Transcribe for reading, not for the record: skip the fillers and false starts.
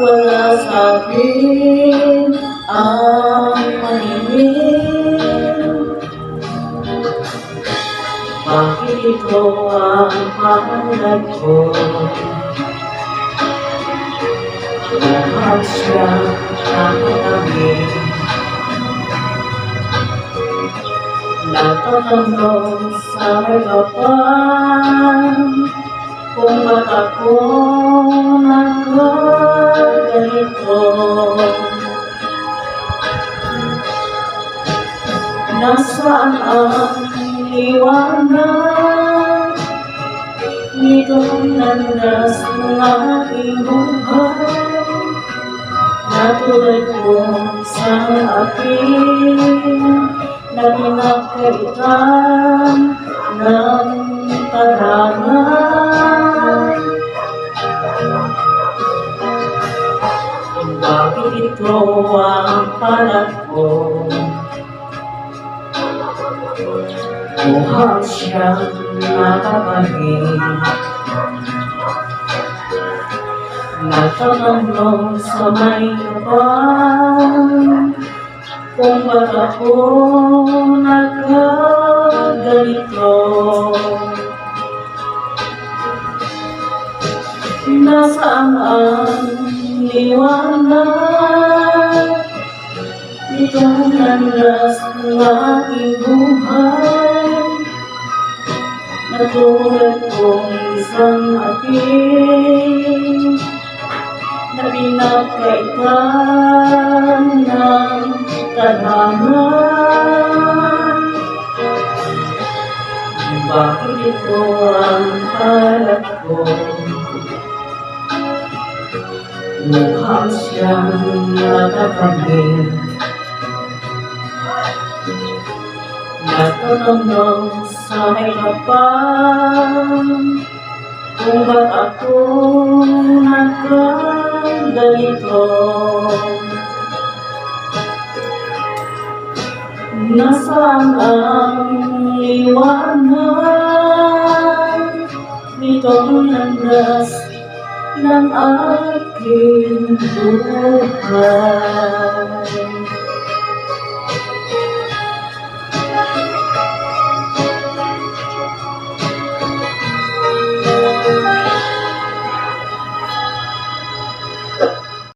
wala sa'kin ang maningin. Bakit ito ang pangalan ko? Lahat siya nakatangin. Natatanong sa harapan kung ba't ako nagkaganito. Nasaan ang liwanag nitong landas ng aking buhay? Natulad ko sa aking na pinagkaitan ng tadhana. Bakit ito ang palad ko? Buhat siyang nakapagin. Natatanong sa may kapal kung ba't ako nagkaganito. Nasaan ang liwanag nitong landas ng aking buhay? Natulad kong isang aking na pinagkaitan ng tadhana. Bakit ito ang palad ko? Mukhang siyang nakapagin. Natatanong sa harapan kung ba't ako nagkaganito. Nasaan ang liwanag nitong landas ng aking buhay?